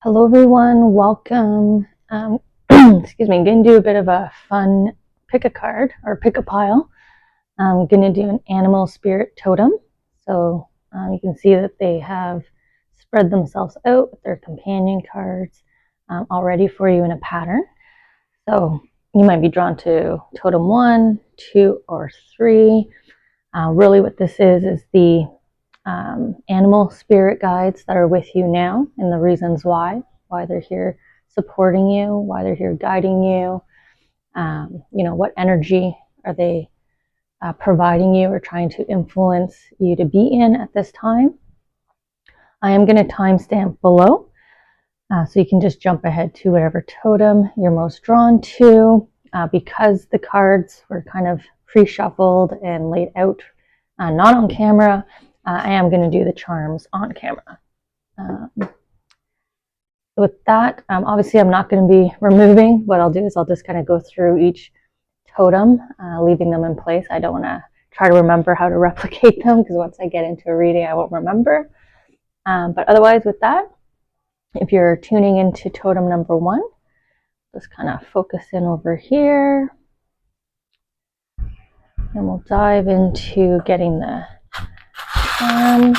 Hello everyone, welcome. Excuse me, I'm going to do a bit of a fun pick a card or pick a pile. I'm going to do an animal spirit totem. So you can see that they have spread themselves out with their companion cards already for you in a pattern. So you might be drawn to Totem 1, 2, or 3. Really what this is the animal spirit guides that are with you now and the reasons why they're here supporting you, why they're here guiding you. What energy are they providing you or trying to influence you to be in at this time. I am going to timestamp below so you can just jump ahead to whatever totem you're most drawn to. Because the cards were kind of pre-shuffled and laid out, not on camera, I am going to do the charms on camera. With that, obviously I'm not going to be removing. What I'll do is I'll just kind of go through each totem, leaving them in place. I don't want to try to remember how to replicate them because once I get into a reading I won't remember. But otherwise with that, if you're tuning into totem number 1, just kind of focus in over here. And we'll dive into getting the charms.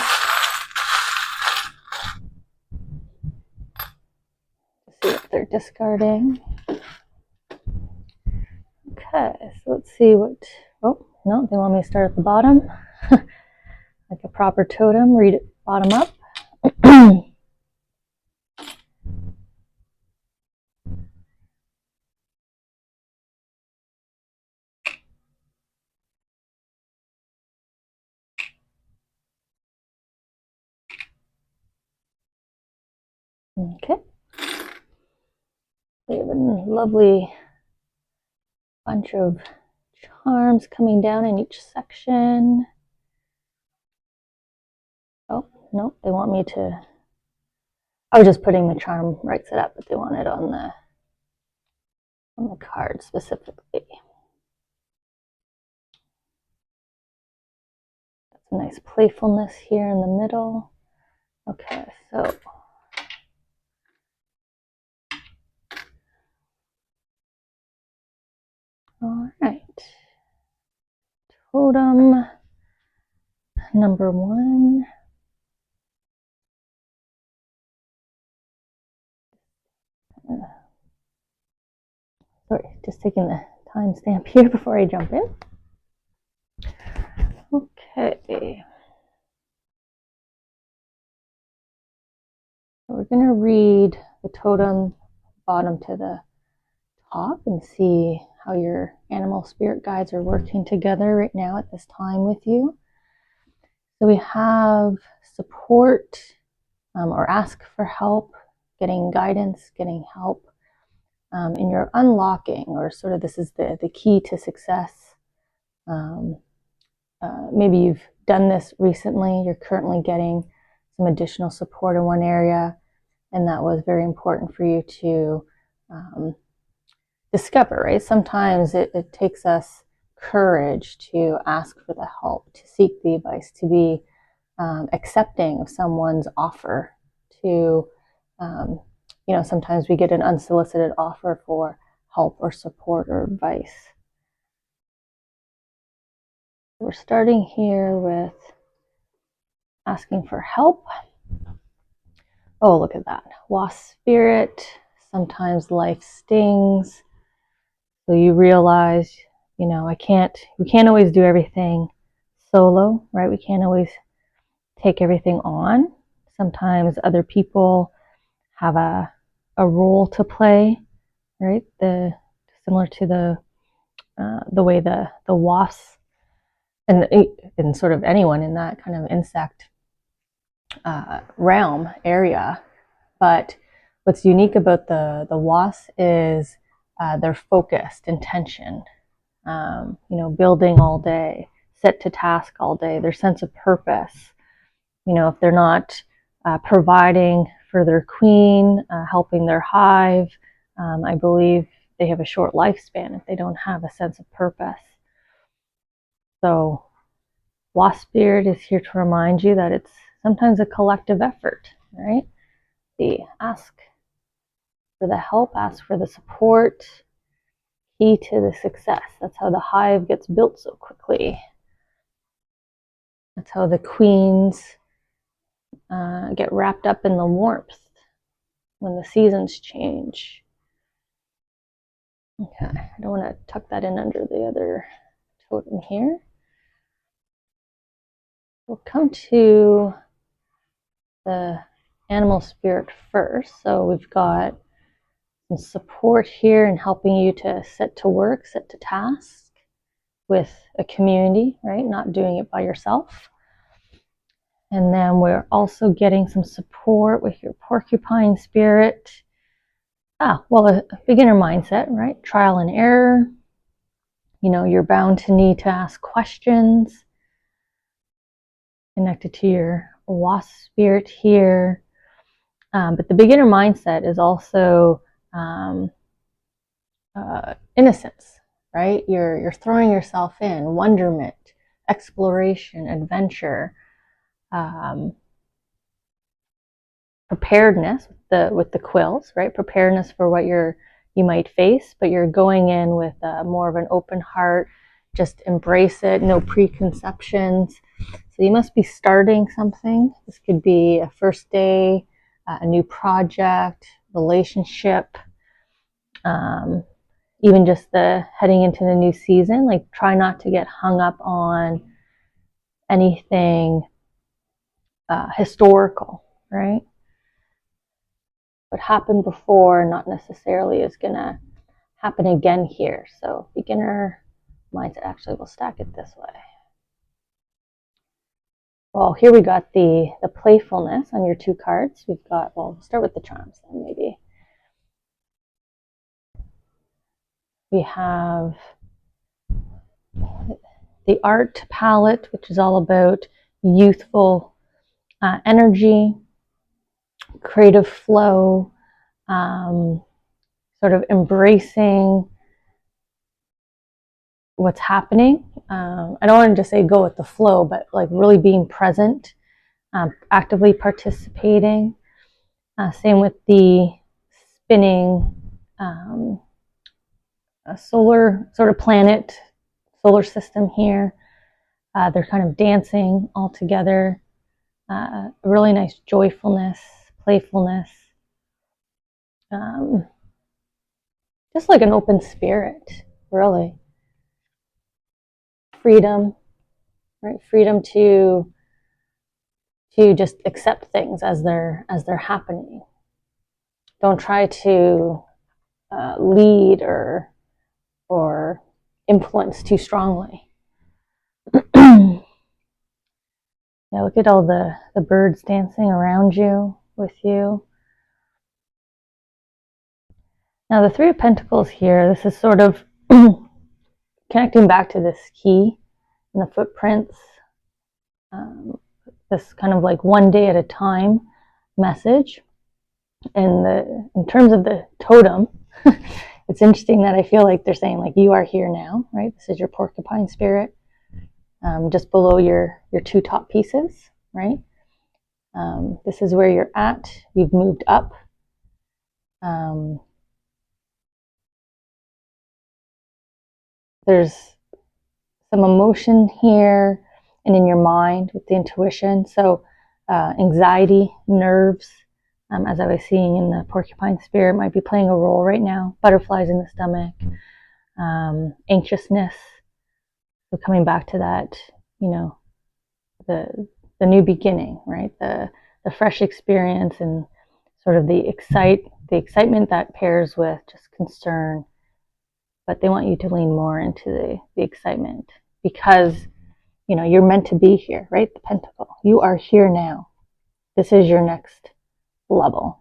See what they're discarding. Okay, so let's see what, oh, no, they want me to start at the bottom. Like a proper totem, read it bottom up. Okay. We have a lovely bunch of charms coming down in each section. Oh, no, they want me to, I was just putting the charm right side up, but they want it on the card specifically. That's a nice playfulness here in the middle. Okay, so all right, totem number 1. Sorry, just taking the timestamp here before I jump in. Okay. We're going to read the totem bottom to the top and see how your animal spirit guides are working together right now at this time with you. So we have support or ask for help, getting guidance, getting help in your unlocking, or sort of this is the key to success. Maybe you've done this recently, you're currently getting some additional support in one area, and that was very important for you to discover, right? Sometimes it takes us courage to ask for the help, to seek the advice, to be accepting of someone's offer, to, sometimes we get an unsolicited offer for help or support or advice. We're starting here with asking for help. Oh, look at that. Wasp spirit. Sometimes life stings. So you realize, we can't always do everything solo, right? We can't always take everything on. Sometimes other people have a role to play, right? Similar to the way the wasps and sort of anyone in that kind of insect realm area. But what's unique about the wasp is their focused intention, building all day, set to task all day, their sense of purpose. If they're not providing for their queen, helping their hive, I believe they have a short lifespan if they don't have a sense of purpose. So wasp spirit is here to remind you that it's sometimes a collective effort, right? The ask for the help, ask for the support. Key to the success. That's how the hive gets built so quickly. That's how the queens get wrapped up in the warmth when the seasons change. Okay, I don't want to tuck that in under the other totem here. We'll come to the animal spirit first. So we've got some support here in helping you to set to work, set to task with a community, right? Not doing it by yourself. And then we're also getting some support with your porcupine spirit. Well, a beginner mindset, right? Trial and error. You know, you're bound to need to ask questions. Connected to your wasp spirit here. But the beginner mindset is also innocence, right? You're throwing yourself in, wonderment, exploration, adventure, preparedness with the quills, right? Preparedness for what you might face, but you're going in with more of an open heart. Just embrace it, no preconceptions. So you must be starting something. This could be a first day, a new project, relationship, even just the heading into the new season. Like, try not to get hung up on anything historical, right? What happened before not necessarily is going to happen again here. So beginner mindset. Actually, we'll stack it this way. Well, here we got the playfulness on your 2 cards. We've got, well, we'll start with the charms then maybe. We have the art palette, which is all about youthful energy, creative flow, sort of embracing what's happening. I don't want to just say go with the flow, but like really being present, actively participating. Same with the spinning solar sort of planet, solar system here. They're kind of dancing all together. A really nice joyfulness, playfulness. Just like an open spirit, really. Freedom, right? Freedom to just accept things as they're happening. Don't try to lead or influence too strongly. Yeah, look at all the birds dancing around you, with you. Now the 3 of Pentacles here, this is sort of connecting back to this key and the footprints. This kind of like one day at a time message. And in terms of the totem, it's interesting that I feel like they're saying like you are here now, right? This is your porcupine spirit, just below your 2 top pieces, right? This is where you're at. You've moved up. There's some emotion here and in your mind with the intuition. So anxiety, nerves, as I was seeing in the porcupine spirit, might be playing a role right now. Butterflies in the stomach, anxiousness. So coming back to that, you know, the new beginning, right? The fresh experience and sort of the excitement that pairs with just concern. But they want you to lean more into the excitement because, you know, you're meant to be here, right? The pentacle. You are here now. This is your next level.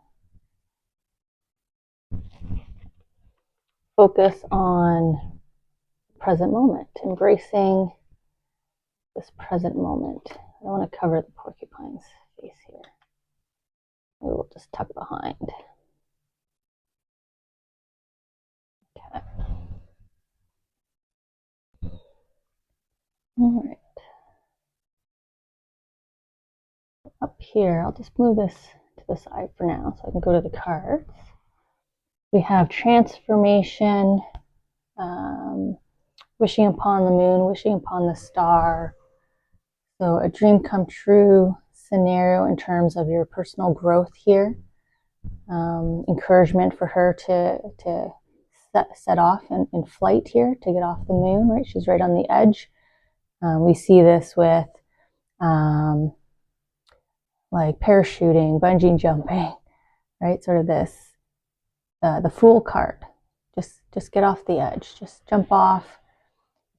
Focus on the present moment, embracing this present moment. I don't want to cover the porcupine's face here. We will just tuck behind. Okay. All right. Up here, I'll just move this to the side for now so I can go to the cards. We have transformation, wishing upon the moon, wishing upon the star. So a dream come true scenario in terms of your personal growth here. Encouragement for her to set off in flight here, to get off the moon, right? She's right on the edge. We see this with like parachuting, bungee jumping, right? Sort of this, the Fool card. Just get off the edge. Just jump off.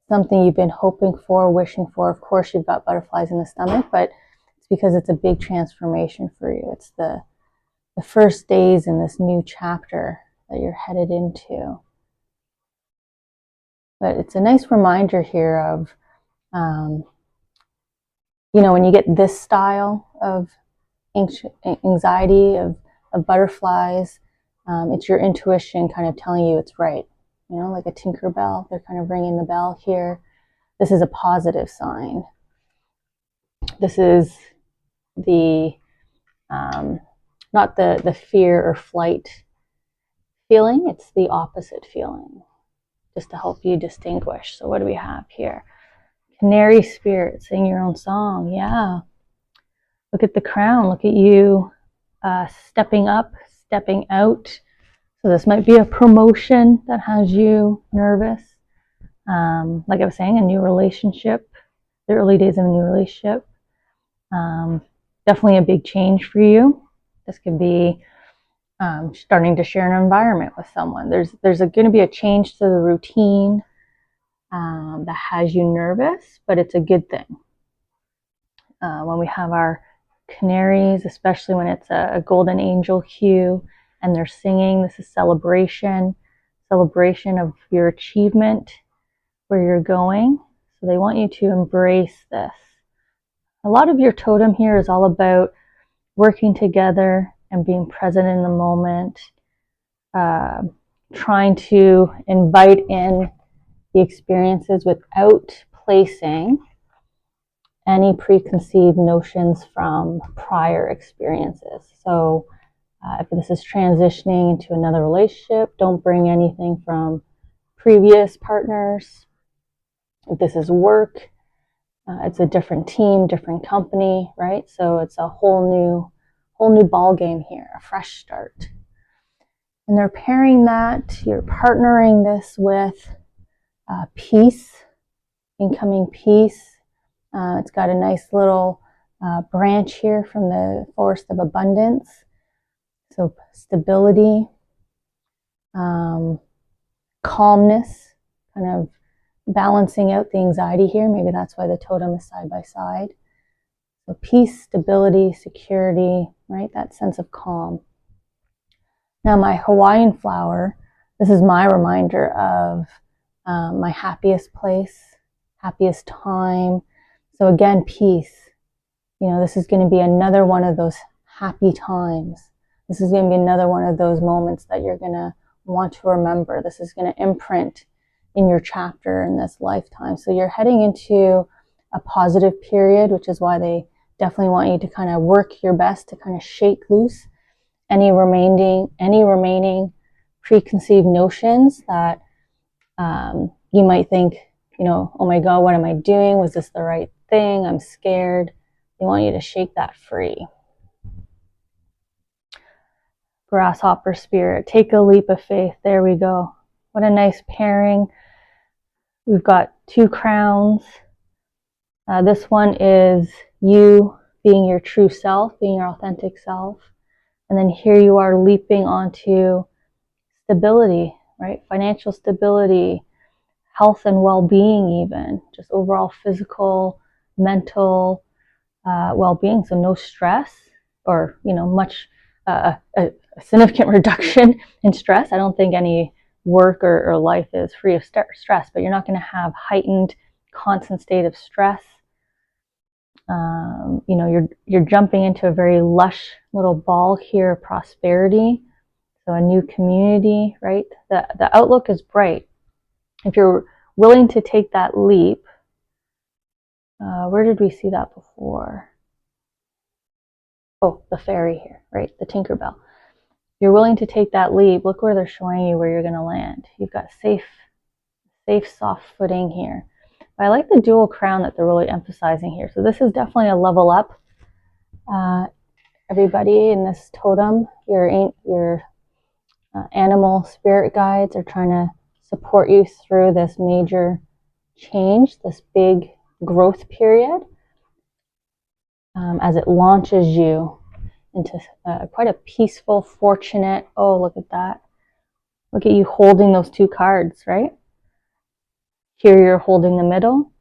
Something you've been hoping for, wishing for. Of course, you've got butterflies in the stomach, but it's because it's a big transformation for you. It's the first days in this new chapter that you're headed into. But it's a nice reminder here of, when you get this style of anxiety, of butterflies, it's your intuition kind of telling you it's right. Like a Tinkerbell, they're kind of ringing the bell here. This is a positive sign. This is the, not the fear or flight feeling, it's the opposite feeling, just to help you distinguish. So what do we have here? Canary spirit, sing your own song. Yeah. Look at the crown. Look at you stepping up, stepping out. So this might be a promotion that has you nervous. Like I was saying, a new relationship, the early days of a new relationship. Definitely a big change for you. This could be starting to share an environment with someone. There's going to be a change to the routine that has you nervous, but it's a good thing. When we have our canaries, especially when it's a golden angel hue and they're singing, this is celebration of your achievement, where you're going. So they want you to embrace this. A lot of your totem here is all about working together and being present in the moment, trying to invite in the experiences without placing any preconceived notions from prior experiences. So if this is transitioning into another relationship, don't bring anything from previous partners. If this is work, it's a different team, different company, right? So it's a whole new ball game here, a fresh start. And they're pairing that, you're partnering this with peace, incoming peace. It's got a nice little branch here from the forest of abundance. So stability, calmness, kind of balancing out the anxiety here. Maybe that's why the totem is side by side. So peace, stability, security, right? That sense of calm. Now my Hawaiian flower, this is my reminder of my happiest place, happiest time. So again, peace. This is going to be another one of those happy times. This is going to be another one of those moments that you're going to want to remember. This is going to imprint in your chapter in this lifetime. So you're heading into a positive period, which is why they definitely want you to kind of work your best to kind of shake loose any remaining preconceived notions that you might think, oh my God, what am I doing? Was this the right thing? I'm scared. They want you to shake that free. Grasshopper spirit, take a leap of faith. There we go. What a nice pairing. We've got two crowns. This one is you being your true self, being your authentic self. And then here you are leaping onto stability, right? Financial stability, health and well-being even, just overall physical, mental well-being. So no stress or, much, a significant reduction in stress. I don't think any work or life is free of stress, but you're not going to have heightened, constant state of stress. You're jumping into a very lush little ball here of prosperity. So a new community, right? The outlook is bright. If you're willing to take that leap, where did we see that before? Oh, the fairy here, right? The Tinkerbell. you're willing to take that leap, look where they're showing you where you're going to land. You've got safe, soft footing here. But I like the dual crown that they're really emphasizing here. So this is definitely a level up. Everybody in this totem, your animal spirit guides are trying to support you through this major change, this big growth period, as it launches you into quite a peaceful, fortunate, oh, look at that. Look at you holding those two cards, right? Here you're holding the middle.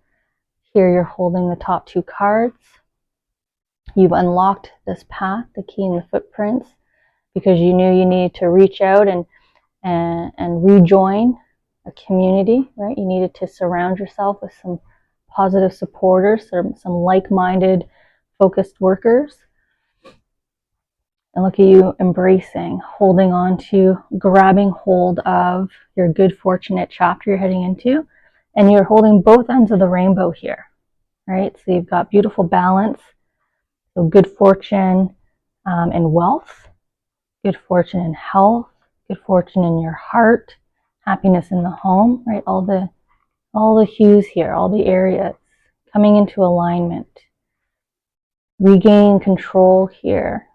Here you're holding the top two cards. You've unlocked this path, the key and the footprints, because you knew you needed to reach out and rejoin a community, right? You needed to surround yourself with some positive supporters, some like-minded, focused workers. And look at you embracing, holding on to, grabbing hold of your good, fortunate chapter you're heading into. And you're holding both ends of the rainbow here, right? So you've got beautiful balance. So good fortune and wealth, good fortune and health, good fortune in your heart, happiness in the home, right? All the hues here, all the areas coming into alignment. Regaining control here.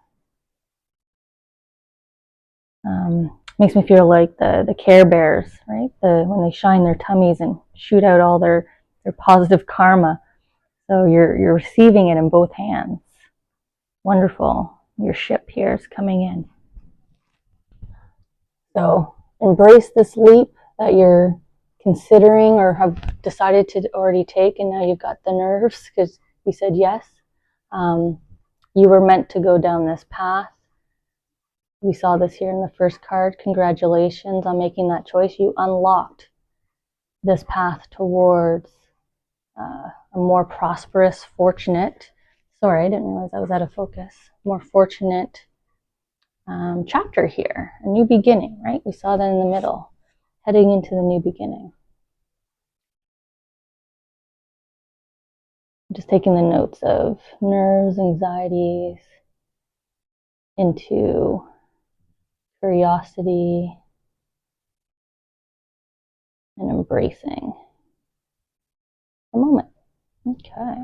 Makes me feel like the Care Bears, right? When they shine their tummies and shoot out all their positive karma. So you're receiving it in both hands. Wonderful. Your ship here is coming in. So embrace this leap that you're considering or have decided to already take, and now you've got the nerves because you said yes. You were meant to go down this path. We saw this here in the first card. Congratulations on making that choice. You unlocked this path towards a more prosperous, fortunate, sorry, I didn't realize I was out of focus, more fortunate chapter here, a new beginning, right? We saw that in the middle, heading into the new beginning. Just taking the notes of nerves, anxieties, into curiosity and embracing the moment. Okay.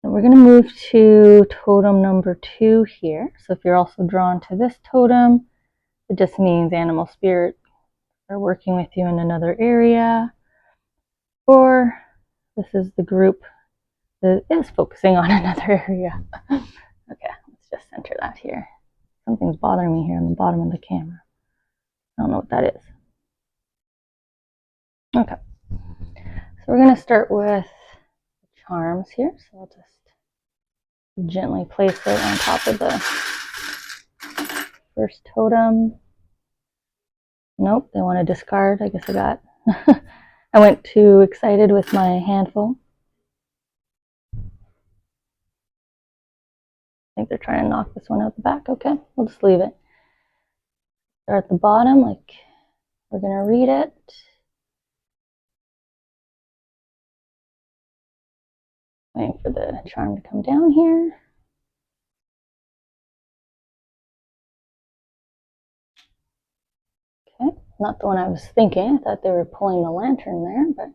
So we're going to move to totem number 2 here. So if you're also drawn to this totem, it just means animal spirit are working with you in another area, or this is the group that is focusing on another area. Okay, let's just center that here. Something's bothering me here on the bottom of the camera. I don't know what that is. Okay, so we're going to start with charms here. So I'll just gently place it on top of the first totem. Nope, they want to discard. I guess I went too excited with my handful. I think they're trying to knock this one out the back. Okay, we'll just leave it. Start at the bottom, like we're going to read it. Waiting for the charm to come down here. Okay, not the one I was thinking. I thought they were pulling the lantern there, but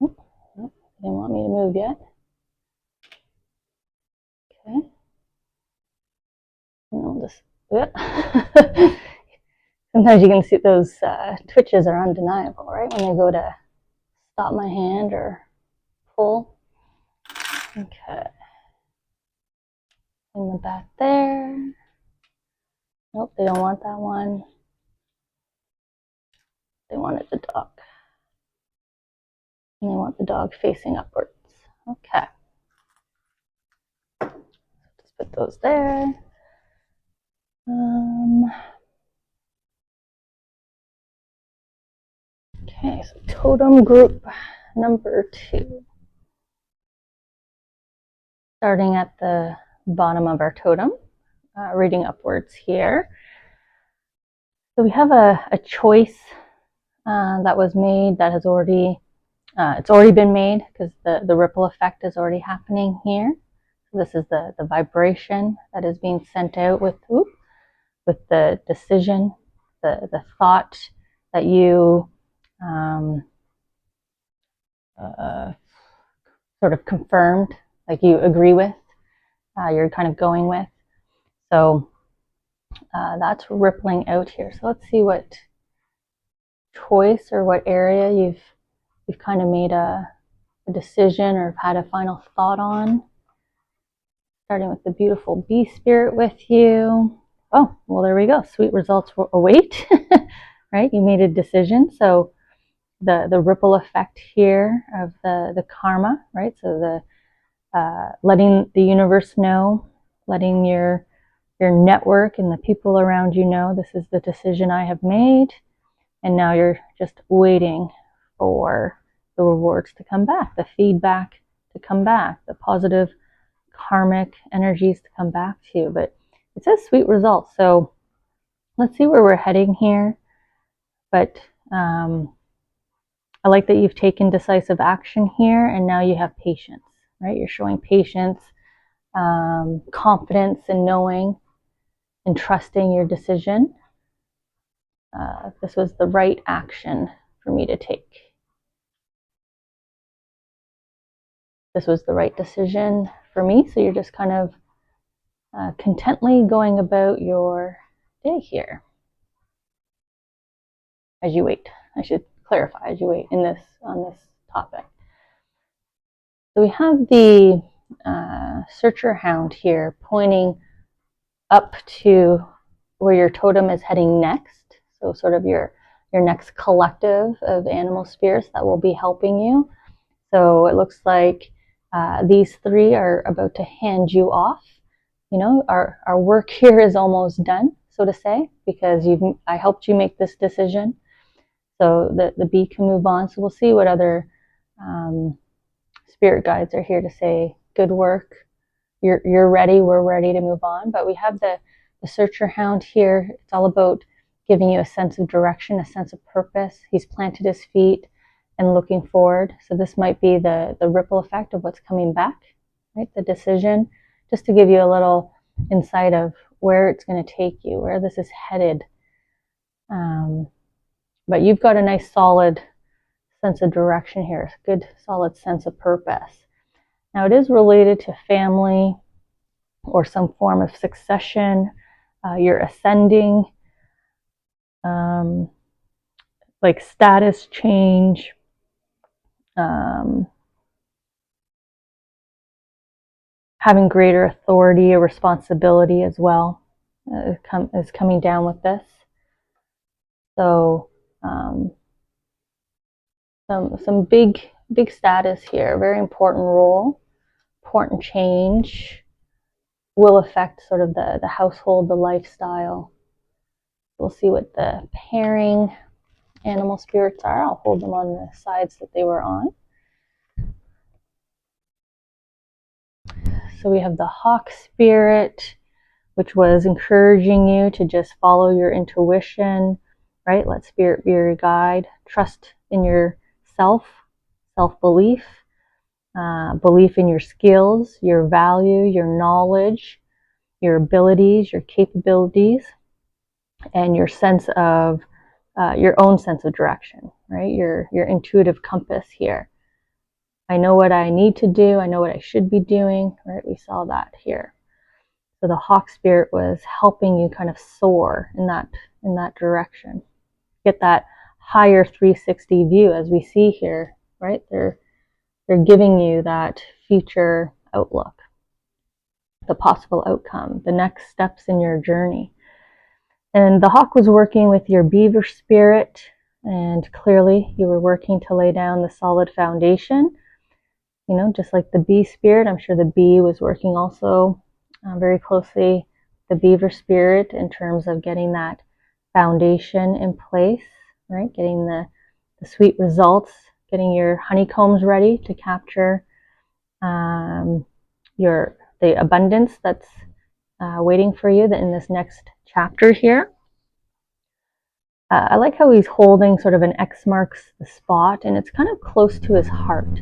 nope, they didn't want me to move yet. Okay. And I'll just, yeah. Sometimes you can see those twitches are undeniable, right? When they go to stop my hand or pull. Okay. In the back there. Nope, they don't want that one. They wanted the dog. And they want the dog facing upwards. Okay. Just put those there. Okay, so totem group number 2. Starting at the bottom of our totem, reading upwards here. So we have a choice that was made that has already It's already been made because the ripple effect is already happening here. So this is the vibration that is being sent out with the decision, the thought that you sort of confirmed, like you agree with, you're kind of going with. So that's rippling out here. So let's see what choice or what area you've kind of made a decision or had a final thought on. Starting with the beautiful bee spirit with you. Oh, well, there we go. Sweet results will await, right? You made a decision. So the ripple effect here of the karma, right? So the letting the universe know, letting your network and the people around you know, this is the decision I have made. And now you're just waiting for the rewards to come back, the feedback to come back, the positive karmic energies to come back to you. But it says sweet results. So let's see where we're heading here. But I like that you've taken decisive action here, and now you have patience, right? You're showing patience, confidence in knowing and trusting your decision. This was the right action for me to take. This was the right decision for me. So you're just kind of contently going about your day here as you wait. I should clarify, as you wait on this topic. So we have the searcher hound here pointing up to where your totem is heading next. So sort of your next collective of animal spirits that will be helping you. So it looks like these three are about to hand you off. You know, our work here is almost done, so to say, because I helped you make this decision. So the bee can move on. So we'll see what other spirit guides are here to say, good work. You're ready. We're ready to move on. But we have the searcher hound here. It's all about giving you a sense of direction, a sense of purpose. He's planted his feet and looking forward. So this might be the ripple effect of what's coming back, right? The decision, just to give you a little insight of where it's going to take you, where this is headed. But you've got a nice solid sense of direction here, a good solid sense of purpose. Now it is related to family or some form of succession. You're ascending, like status change, having greater authority or responsibility as well is coming down with this. So some big status here, very important role, important change will affect sort of the household, the lifestyle. We'll see what the pairing animal spirits are. I'll hold them on the sides that they were on. So we have the hawk spirit, which was encouraging you to just follow your intuition, right? Let spirit be your guide. Trust in yourself, self-belief, belief in your skills, your value, your knowledge, your abilities, your capabilities, and your sense of your own sense of direction, right? Your intuitive compass here. I know what I need to do. I know what I should be doing, right? We saw that here. So the hawk spirit was helping you kind of soar in that direction. Get that higher 360 view as we see here, right? They're giving you that future outlook, the possible outcome, the next steps in your journey. And the hawk was working with your beaver spirit, and clearly you were working to lay down the solid foundation. You know, just like the bee spirit, I'm sure the bee was working also very closely the beaver spirit in terms of getting that foundation in place, right? Getting the sweet results, getting your honeycombs ready to capture the abundance that's waiting for you in this next chapter here. I like how he's holding sort of an X marks the spot, and it's kind of close to his heart.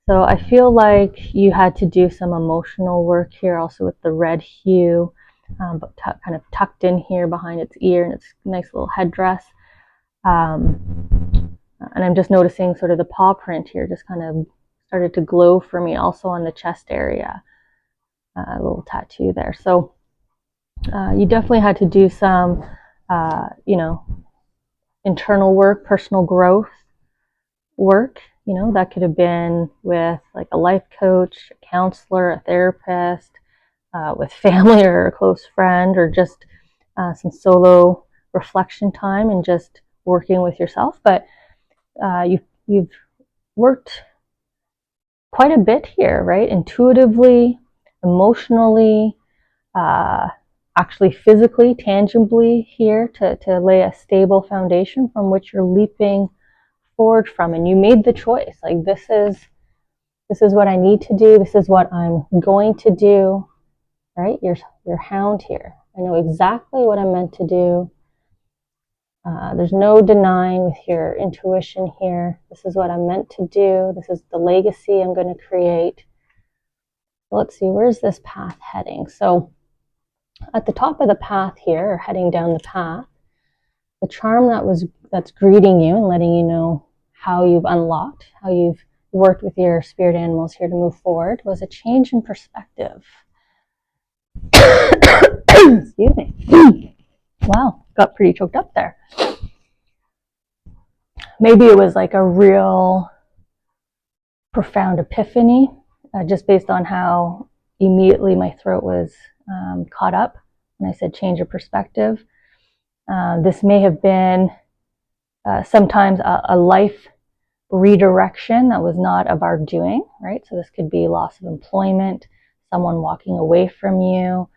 So I feel like you had to do some emotional work here also with the red hue, but kind of tucked in here behind its ear and its nice little headdress. And I'm just noticing sort of the paw print here just kind of started to glow for me also on the chest area. A little tattoo there. So you definitely had to do some, internal work, personal growth work. That could have been with like a life coach, a counselor, a therapist, with family or a close friend, or just some solo reflection time and just working with yourself. But you've worked quite a bit here, right? Intuitively, emotionally, actually physically, tangibly here to lay a stable foundation from which you're leaping forward from. And you made the choice. Like, this is what I need to do. This is what I'm going to do, right? Your hound here. I know exactly what I'm meant to do. There's no denying with your intuition here. This is what I'm meant to do. This is the legacy I'm going to create. Let's see, where's this path heading? So at the top of the path here, or heading down the path, the charm that's greeting you and letting you know how you've unlocked, how you've worked with your spirit animals here to move forward, was a change in perspective. Excuse me. Wow, got pretty choked up there. Maybe it was like a real profound epiphany, just based on how immediately my throat was caught up when I said change of perspective. This may have been sometimes a life redirection that was not of our doing, right? So this could be loss of employment, someone walking away from you,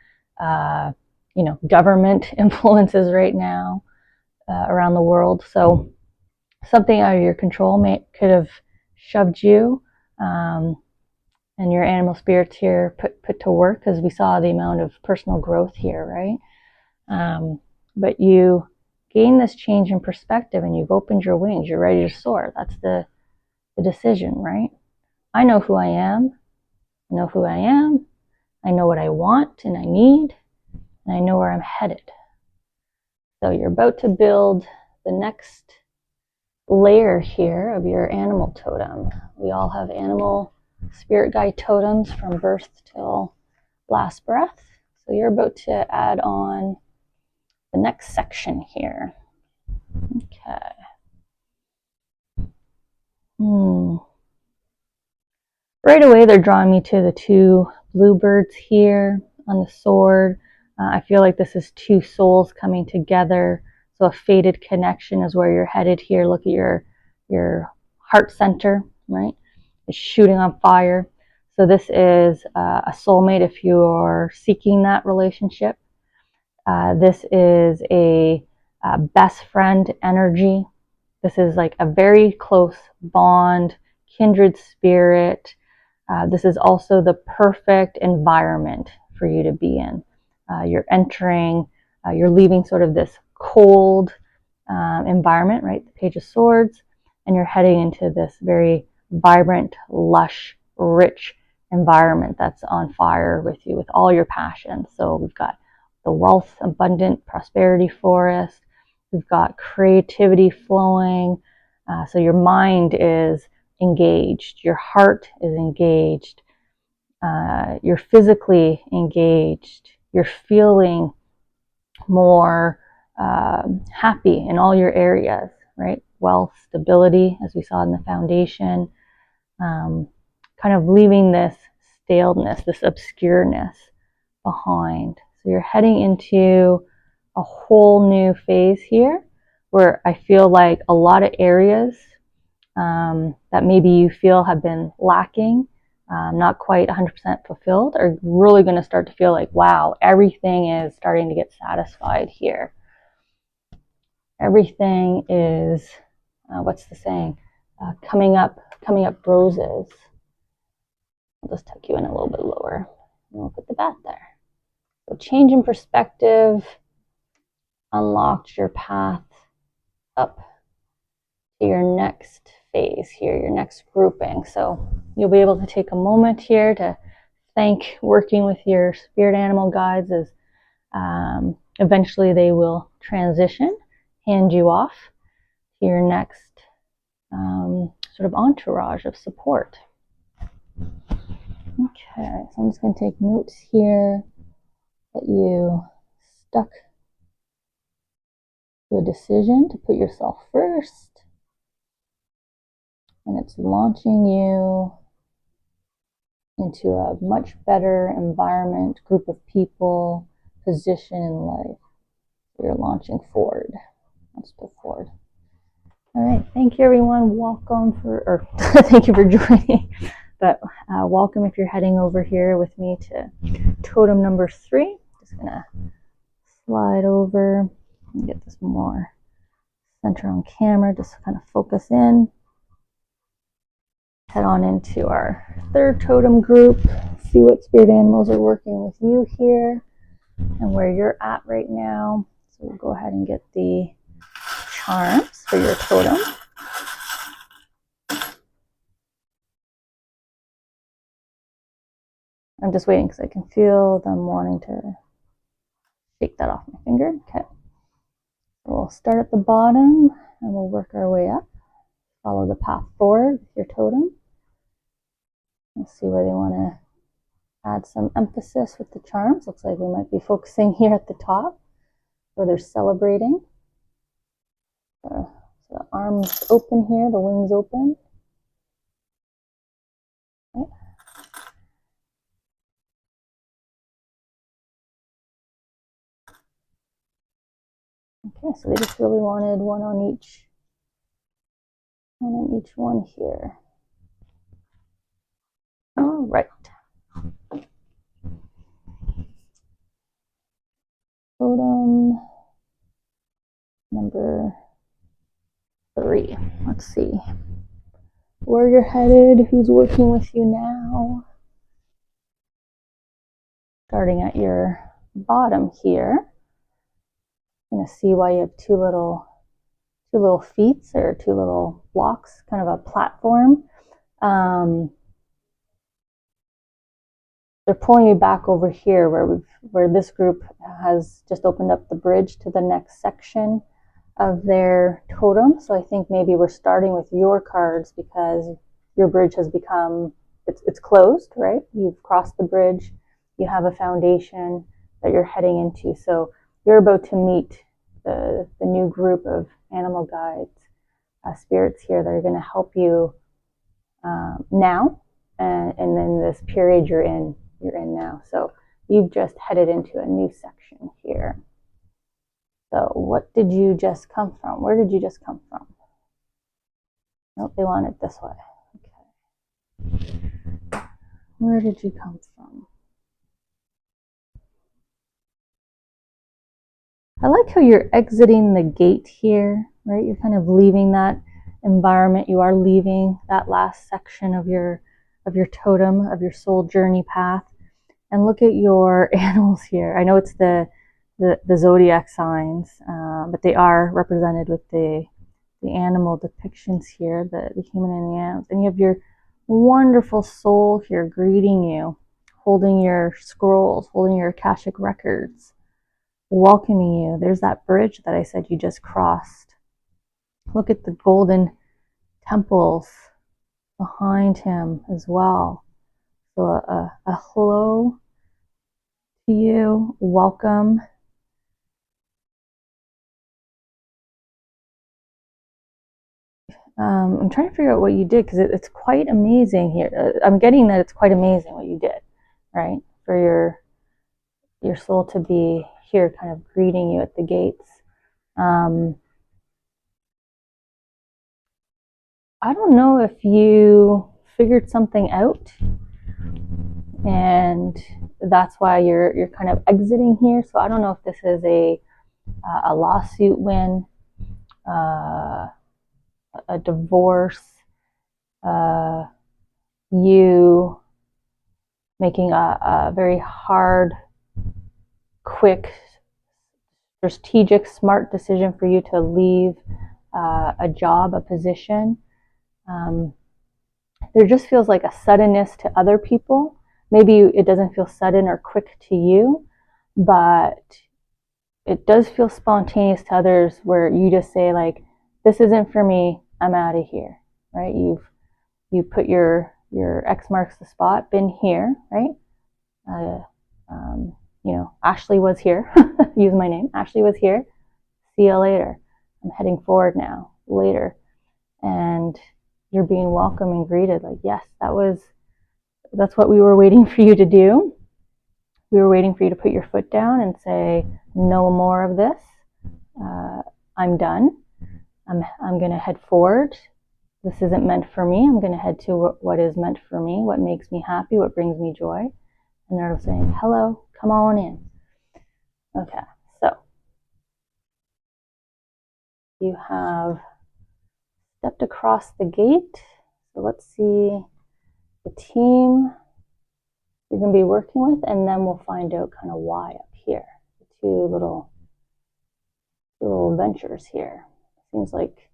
government influences right now around the world. So something out of your control could have shoved you and your animal spirits here put to work, because we saw the amount of personal growth here, right? But you gain this change in perspective and you've opened your wings. You're ready to soar. That's the decision, right? I know who I am. I know who I am. I know what I want and I need, and I know where I'm headed. So you're about to build the next layer here of your animal totem. We all have animal spirit guide totems from birth till last breath. So you're about to add on the next section here. Okay. Right away, they're drawing me to the two bluebirds here on the sword. I feel like this is two souls coming together. So a fated connection is where you're headed here. Look at your heart center, right? It's shooting on fire. So this is a soulmate if you're seeking that relationship. This is a best friend energy. This is like a very close bond, kindred spirit. This is also the perfect environment for you to be in. You're entering, you're leaving sort of this cold environment, right? The Page of Swords, and you're heading into this very vibrant, lush, rich environment that's on fire with you, with all your passions. So we've got the wealth, abundant prosperity forest. We've got creativity flowing. So your mind is engaged, your heart is engaged, you're physically engaged, you're feeling more happy in all your areas, right? Wealth, stability, as we saw in the foundation, kind of leaving this staleness, this obscureness behind. So you're heading into a whole new phase here where I feel like a lot of areas that maybe you feel have been lacking, not quite 100% fulfilled, are really going to start to feel like, wow, everything is starting to get satisfied here. Everything is, what's the saying? Coming up roses. I'll just tuck you in a little bit lower, and we'll put the bat there. So change in perspective unlocked your path up to your next phase here, your next grouping. So you'll be able to take a moment here to thank working with your spirit animal guides as eventually they will transition, hand you off to your next sort of entourage of support. Okay, so I'm just going to take notes here that you stuck to a decision to put yourself first, and it's launching you into a much better environment, group of people, position in life. You're launching forward. Let's go forward. All right, thank you everyone. Welcome or thank you for joining. But welcome if you're heading over here with me to totem number 3. Just gonna slide over and get this more center on camera, just kind of focus in. Head on into our 3rd totem group, see what spirit animals are working with you here and where you're at right now. So we'll go ahead and get the charms for your totem. I'm just waiting because I can feel them wanting to shake that off my finger. Okay. We'll start at the bottom and we'll work our way up. Follow the path forward with your totem. Let's see where they want to add some emphasis with the charms. Looks like we might be focusing here at the top where they're celebrating. So the arms open here, the wings open. Okay. Okay, so they just really wanted one on each one here. All right. Totem number 3. Let's see where you're headed, who's working with you now. Starting at your bottom here. You're gonna see why you have two little feet or 2 little blocks, kind of a platform. They're pulling you back over here where this group has just opened up the bridge to the next section of their totem. So I think maybe we're starting with your cards because your bridge has become, it's closed, right? You've crossed the bridge, you have a foundation that you're heading into. So you're about to meet the new group of animal guides, spirits here that are going to help you now, and then this period you're in now. So you've just headed into a new section here. So what did you just come from? Where did you just come from? Nope, they want it this way. Okay. Where did you come from? I like how you're exiting the gate here, right? You're kind of leaving that environment. You are leaving that last section of your totem, of your soul journey path. And look at your animals here. I know it's the zodiac signs, but they are represented with the animal depictions here, the human and the animals. And you have your wonderful soul here greeting you, holding your scrolls, holding your Akashic records, welcoming you. There's that bridge that I said you just crossed. Look at the golden temples behind him as well. So a hello to you, welcome. I'm trying to figure out what you did because it's quite amazing here. I'm getting that it's quite amazing what you did, right? For your soul to be here kind of greeting you at the gates. I don't know if you figured something out and that's why you're kind of exiting here. So I don't know if this is a lawsuit win, a divorce, you making a very hard, quick, strategic, smart decision for you to leave a job, a position. There just feels like a suddenness to other people. Maybe it doesn't feel sudden or quick to you, but it does feel spontaneous to others, where you just say like, this isn't for me, I'm out of here, right? You put your X marks the spot, been here, right? Ashley was here. Use my name. Ashley was here. See you later. I'm heading forward now, later. And you're being welcomed and greeted like, yes, that's what we were waiting for you to do. We were waiting for you to put your foot down and say, no more of this. I'm done. I'm going to head forward. This isn't meant for me. I'm going to head to what is meant for me, what makes me happy, what brings me joy. And they're saying, hello, come on in. Okay, so you have stepped across the gate. So let's see the team you're going to be working with, and then we'll find out kind of why up here. The two little ventures here. Seems like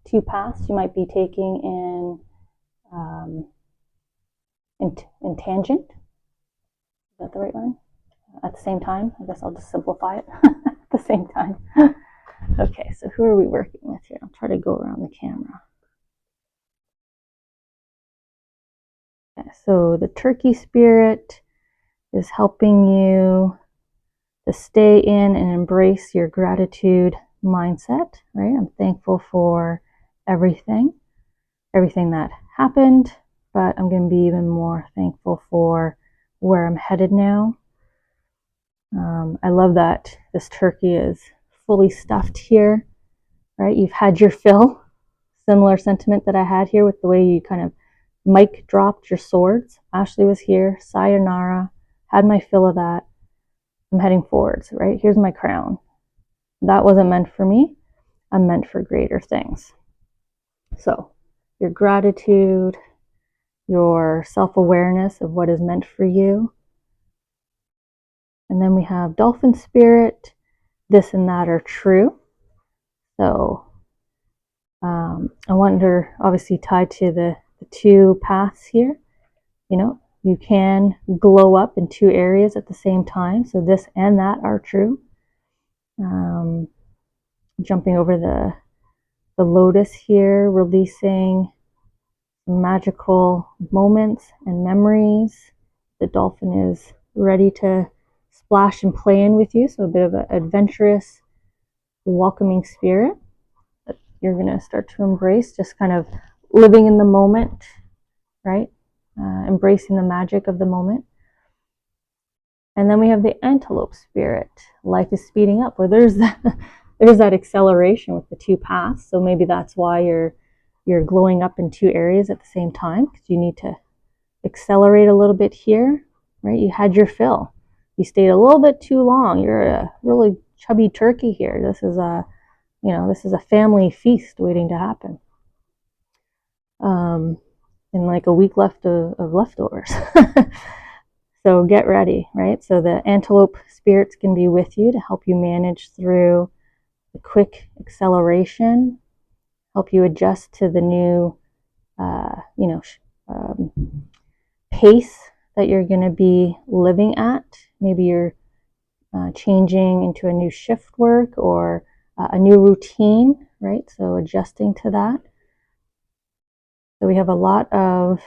two paths you might be taking in tangent. Is that the right one? At the same time. I guess I'll just simplify it at the same time. Okay, so who are we working with here? I'll try to go around the camera. Okay, so the turkey spirit is helping you to stay in and embrace your gratitude mindset, right? I'm thankful for everything that happened, but I'm going to be even more thankful for where I'm headed now. I love that this turkey is fully stuffed here, right? You've had your fill. Similar sentiment that I had here with the way you kind of mic dropped your swords. Ashley was here, sayonara, had my fill of that. I'm heading forwards, right? Here's my crown. That wasn't meant for me. I'm meant for greater things. So your gratitude, your self-awareness of what is meant for you. And then we have dolphin spirit. This and that are true. So I wonder, obviously tied to the two paths here, you can glow up in two areas at the same time. So this and that are true. Jumping over the lotus here, releasing magical moments and memories. The dolphin is ready to splash and play in with you. So a bit of an adventurous, welcoming spirit that you're going to start to embrace, just kind of living in the moment, right? Embracing the magic of the moment. And then we have the antelope spirit. Life is speeding up, where there's that acceleration with the two paths. So maybe that's why you're glowing up in two areas at the same time, because you need to accelerate a little bit here, right? You had your fill. You stayed a little bit too long. You're a really chubby turkey here. This is a family feast waiting to happen. In like a week left of leftovers. So get ready, right? So the antelope spirits can be with you to help you manage through the quick acceleration, help you adjust to the new, pace that you're going to be living at. Maybe you're changing into a new shift work or a new routine, right? So adjusting to that. So we have a lot of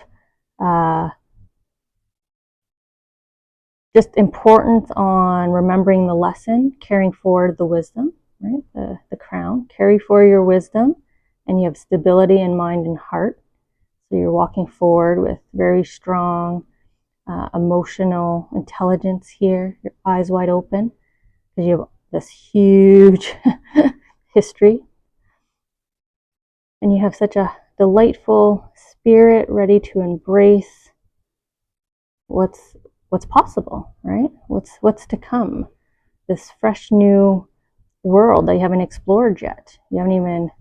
just importance on remembering the lesson, carrying forward the wisdom, right? The crown. Carry forward your wisdom, and you have stability in mind and heart. So you're walking forward with very strong emotional intelligence here. Your eyes wide open because you have this huge history. And you have such a delightful spirit ready to embrace what's possible, right? What's to come. This fresh new world that you haven't explored yet. You haven't even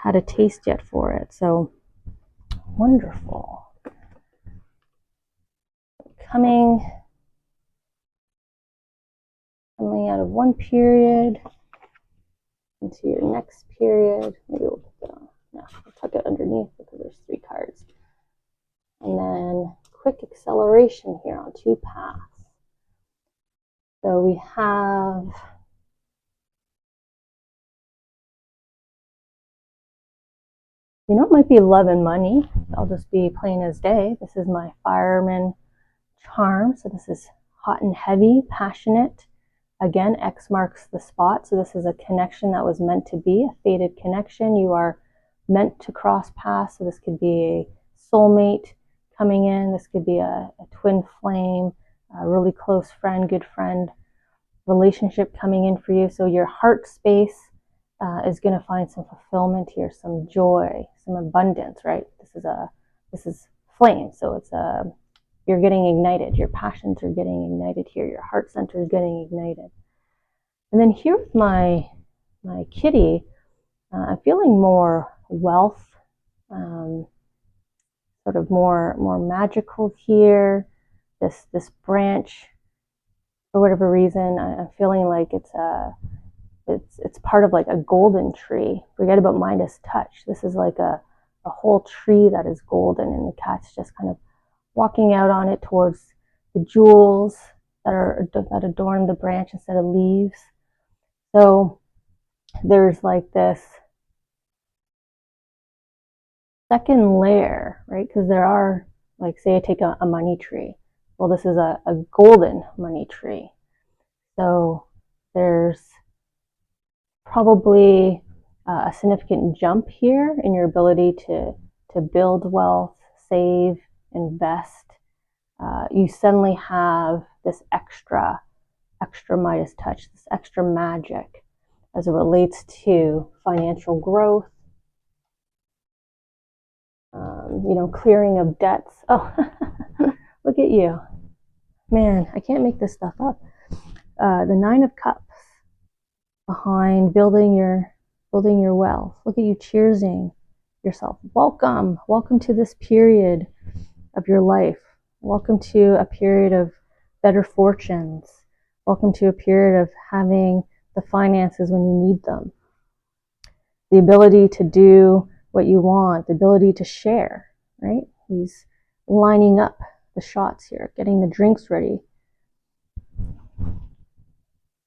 had a taste yet for it. So wonderful. Coming out of one period into your next period. Maybe we'll put it on. No, we'll tuck it underneath because there's 3 cards. And then quick acceleration here on 2 paths. So we have it might be love and money. I'll just be plain as day. This is my fireman charm. So this is hot and heavy, passionate. Again, X marks the spot. So this is a connection that was meant to be, a fated connection. You are meant to cross paths. So this could be a soulmate coming in. This could be a twin flame, a really close friend, good friend relationship coming in for you. So your heart space is going to find some fulfillment here, some joy, some abundance, right? This is flame. So it's you're getting ignited. Your passions are getting ignited here. Your heart center is getting ignited. And then here with my kitty, I'm feeling more wealth, sort of more magical here. This branch, for whatever reason, I'm feeling like it's part of like a golden tree. Forget about Midas touch. This is like a whole tree that is golden, and the cat's just kind of walking out on it towards the jewels that adorn the branch instead of leaves. So there's like this second layer, right? Because there are, like, say I take a money tree. Well, this is a golden money tree. So there's probably a significant jump here in your ability to build wealth, save, invest. You suddenly have this extra Midas touch, this extra magic as it relates to financial growth, clearing of debts. Oh, look at you. Man, I can't make this stuff up. The 9 of Cups behind building your wealth. Look at you cheersing yourself. Welcome to this period of your life. Welcome to a period of better fortunes. Welcome to a period of having the finances when you need them. The ability to do what you want, the ability to share, right? He's lining up the shots here, getting the drinks ready.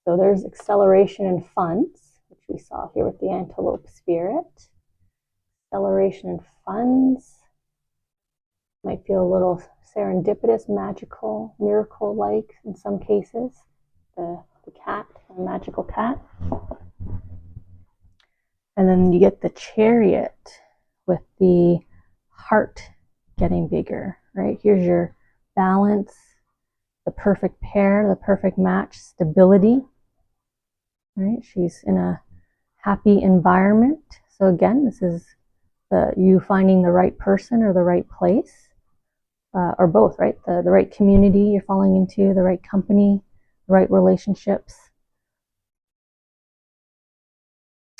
So there's acceleration in funds, which we saw here with the antelope spirit. Acceleration in funds. Might feel a little serendipitous, magical, miracle-like in some cases. The cat, the magical cat. And then you get the Chariot with the heart getting bigger, right? Here's your balance, the perfect pair, the perfect match, stability, right? She's in a happy environment. So again, this is you finding the right person or the right place, or both, right? The right community you're falling into, the right company, the right relationships.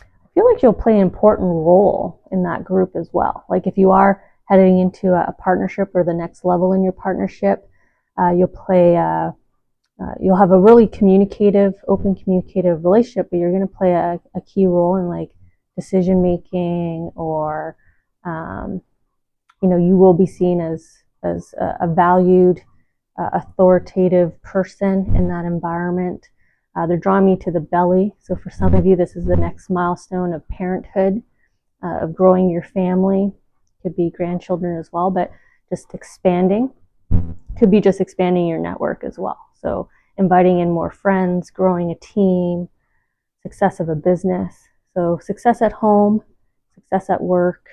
I feel like you'll play an important role in that group as well. Like if you are heading into a partnership or the next level in your partnership, you'll have a really open communicative relationship, but you're going to play a key role in like decision making, or you will be seen as a valued, authoritative person in that environment. They're drawing me to the belly. So for some of you, this is the next milestone of parenthood, of growing your family. Could be grandchildren as well, but just expanding. Could be just expanding your network as well. So inviting in more friends, growing a team, success of a business. So success at home, success at work,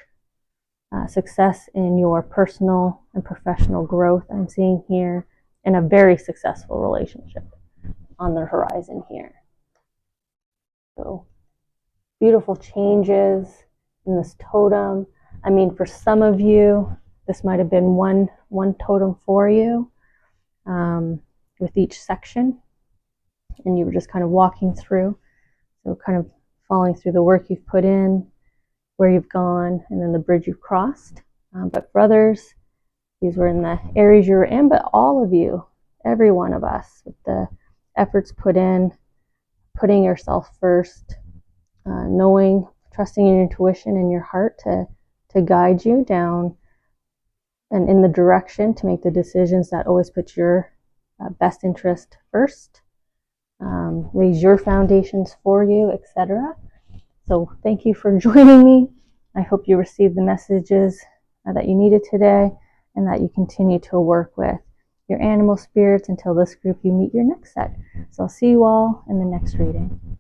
success in your personal and professional growth I'm seeing here, and a very successful relationship on the horizon here. So beautiful changes in this totem. I mean, for some of you, this might have been one totem for you, with each section, and you were just kind of walking through. So kind of following through the work you've put in, where you've gone, and then the bridge you've crossed. But for others, these were in the areas you were in, but all of you, every one of us, with the efforts put in, putting yourself first, knowing, trusting your intuition and your heart to guide you down and in the direction to make the decisions that always put your best interest first, lays your foundations for you, etc. So thank you for joining me. I hope you received the messages that you needed today, and that you continue to work with your animal spirits until this group you meet your next set. So I'll see you all in the next reading.